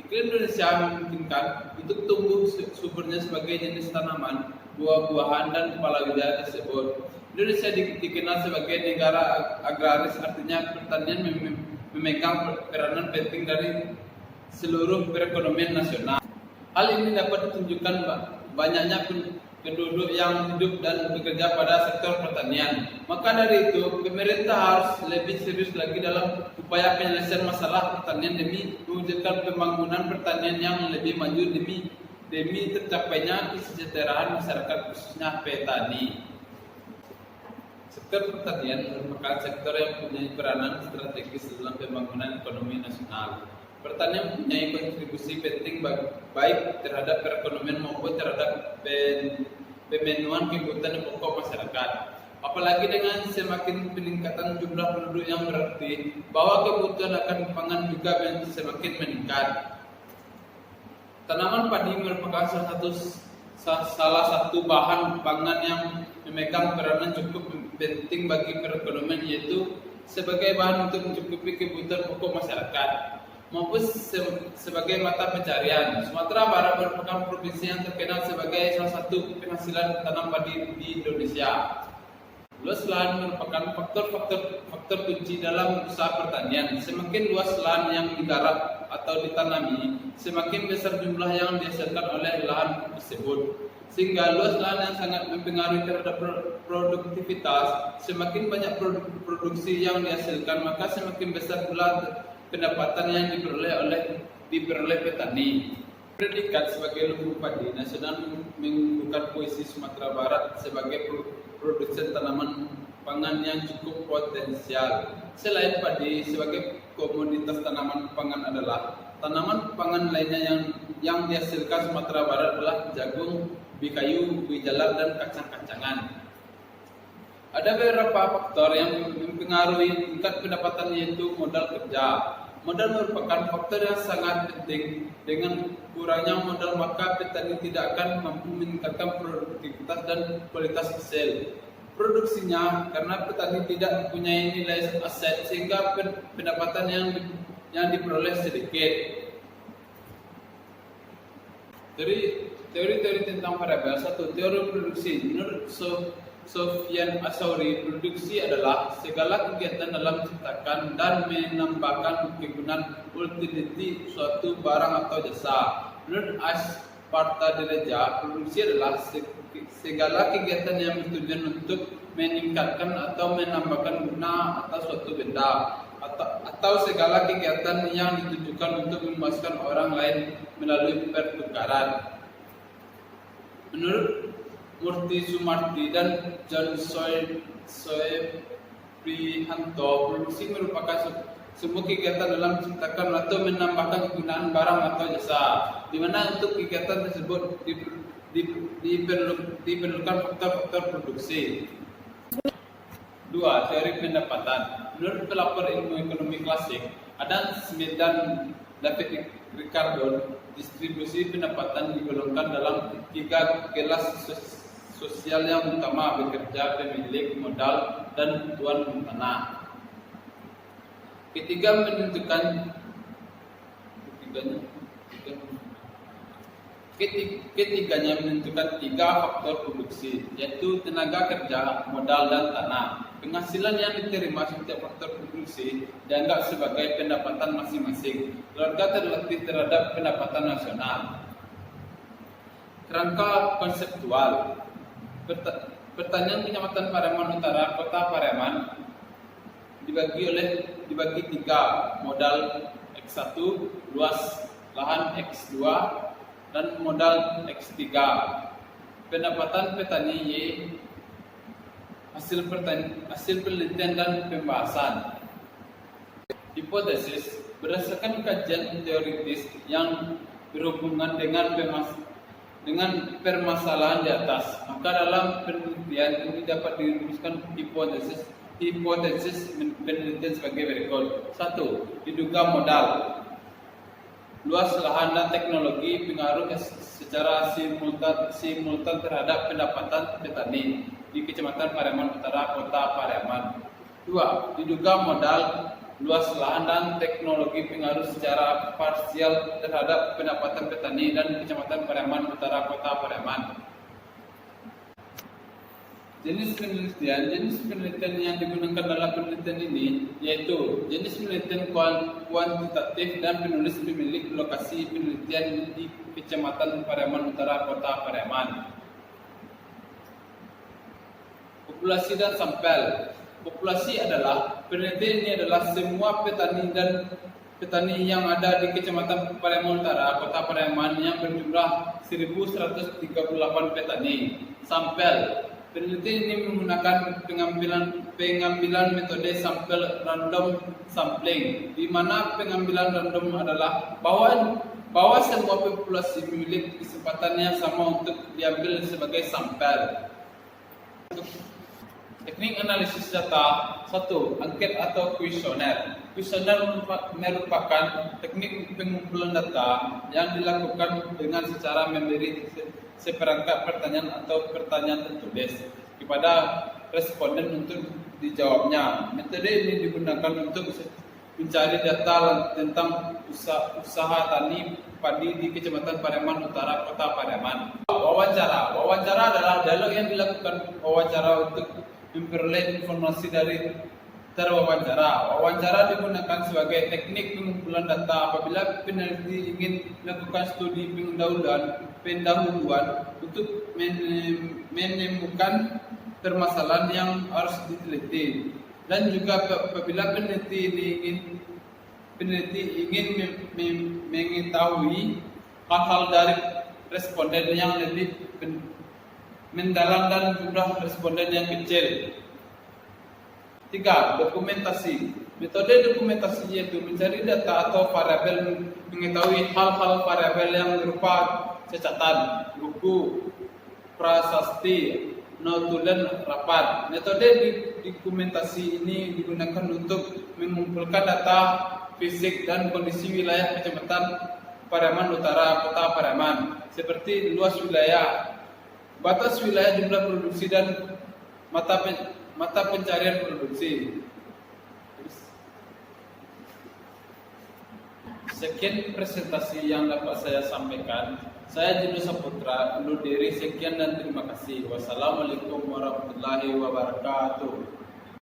Iklim Indonesia memungkinkan untuk tumbuh suburnya sebagai jenis tanaman, buah-buahan, dan palawija tersebut. Indonesia dikenal sebagai negara agraris, artinya pertanian memegang peranan penting dari seluruh perekonomian nasional. Hal ini dapat ditunjukkan banyaknya penduduk yang hidup dan bekerja pada sektor pertanian. Maka dari itu, pemerintah harus lebih serius lagi dalam upaya penyelesaian masalah pertanian demi mewujudkan pembangunan pertanian yang lebih maju demi tercapainya kesejahteraan masyarakat khususnya petani. Sektor pertanian merupakan sektor yang mempunyai peranan strategis dalam pembangunan ekonomi nasional. Pertanian mempunyai kontribusi penting baik terhadap perekonomian maupun terhadap pemenuhan kebutuhan pokok masyarakat. Apalagi dengan semakin peningkatan jumlah penduduk yang berarti bahwa kebutuhan akan pangan juga semakin meningkat. Tanaman padi merupakan salah satu bahan pangan yang memegang peranan cukup penting bagi perekonomian, yaitu sebagai bahan untuk mencukupi kebutuhan pokok masyarakat maupun sebagai mata pencarian. Sumatera Barat merupakan provinsi yang terkenal sebagai salah satu penghasilan tanam padi di Indonesia. Luas lahan merupakan faktor kunci dalam usaha pertanian. Semakin luas lahan yang digarap atau ditanami, semakin besar jumlah yang dihasilkan oleh lahan tersebut. Sehingga luas lahan yang sangat mempengaruhi terhadap produktivitas. Semakin banyak produksi yang dihasilkan, maka semakin besar pula pendapatan yang diperoleh petani. Predikat sebagai lumbung padi nasional menunjukkan posisi Sumatera Barat sebagai produsen tanaman pangan yang cukup potensial. Selain padi, sebagai komoditas tanaman pangan adalah tanaman pangan lainnya yang dihasilkan Sumatera Barat adalah jagung, ubi kayu, ubi jalar, dan kacang-kacangan. Ada beberapa faktor yang mempengaruhi tingkat pendapatan, yaitu modal kerja. Modal merupakan faktor yang sangat penting. Dengan kurangnya modal, maka petani tidak akan mampu meningkatkan produktivitas dan kualitas hasil produksinya, karena petani tidak mempunyai nilai aset sehingga pendapatan yang diperoleh sedikit. Teori-teori tentang variabel. 1. Teori produksi. Menurut Sofyan Asauri, produksi adalah segala kegiatan dalam menciptakan dan menambahkan kegunaan utility suatu barang atau jasa. Menurut Asparta Dereja, produksi adalah segala kegiatan yang bertujuan untuk meningkatkan atau menambahkan guna atas suatu benda, atau segala kegiatan yang ditujukan untuk memuaskan orang lain melalui pertukaran. Menurut Murti Sumarti dan John Soeprihanto, produksi merupakan semua kegiatan dalam menciptakan atau menambahkan kegunaan barang atau jasa, di mana untuk kegiatan tersebut diperlukan faktor-faktor produksi. 2. Teori pendapatan. Menurut pelapor ilmu ekonomi klasik, Adam Smith dan David Ricardo, distribusi pendapatan digolongkan dalam 3 kelas sosial yang utama: bekerja, pemilik modal, dan tuan tanah. Ketiganya menentukan tiga faktor produksi, yaitu tenaga kerja, modal, dan tanah. Penghasilan yang diterima setiap faktor produksi dianggap sebagai pendapatan masing-masing. Keluarga terlatih terhadap pendapatan nasional. Kerangka konseptual. Pertanian Kecamatan Pariaman Utara, Kota Pariaman dibagi 3: modal X1, luas lahan X2, dan modal X3. Pendapatan petani Y, hasil penelitian dan pembahasan. Hipotesis. Berdasarkan kajian teoritis yang berhubungan dengan permasalahan di atas, maka dalam penelitian ini dapat dirumuskan hipotesis penelitian sebagai berikut. 1. Diduga modal. Luas lahan dan teknologi pengaruh secara simultan terhadap pendapatan petani di Kecamatan Pariaman Utara, Kota Pariaman. 2. Diduga modal. luas lahan dan teknologi pengaruh secara parsial terhadap pendapatan petani dan Kecamatan Pariaman Utara Kota Pariaman. Jenis penelitian yang digunakan dalam penelitian ini yaitu jenis penelitian kuantitatif dan penulis pemilik lokasi penelitian di Kecamatan Pariaman Utara Kota Pariaman. Populasi dan sampel. Populasi adalah penelitian ini adalah semua petani yang ada di Kecamatan Pariaman Utara Kota Pariaman yang berjumlah 1.138 petani. Sampel. Penelitian ini menggunakan pengambilan metode sampel random sampling, di mana pengambilan random adalah bahwa semua populasi memiliki kesempatan yang sama untuk diambil sebagai sampel. Teknik analisis data. 1. Angket atau kuesioner. Kuesioner merupakan teknik pengumpulan data yang dilakukan dengan secara memberi seperangkat pertanyaan atau pertanyaan tertulis kepada responden untuk dijawabnya. Metode ini digunakan untuk mencari data tentang usaha tani padi di Kecamatan Pariaman Utara Kota Pariaman. Wawancara. Wawancara adalah dialog yang dilakukan wawancara untuk memperoleh informasi dari terwawancara. Wawancara digunakan sebagai teknik pengumpulan data apabila peneliti ingin melakukan studi pendahuluan untuk menemukan permasalahan yang harus diteliti, dan juga apabila peneliti ingin mengetahui hal-hal dari responden yang lebih mendalam dan jumlah responden yang kecil. 3. Dokumentasi. Metode dokumentasi yaitu mencari data atau variabel, mengetahui hal-hal variabel yang berupa catatan, buku, prasasti, notulen rapat. Metode dokumentasi ini digunakan untuk mengumpulkan data fisik dan kondisi wilayah Kecamatan Pariaman Utara Kota Pariaman, seperti luas wilayah, batas wilayah, jumlah produksi, dan mata pencarian produksi. Sekian presentasi yang dapat saya sampaikan. Saya Jinu Saputra undur diri. Sekian dan terima kasih. Wassalamualaikum warahmatullahi wabarakatuh.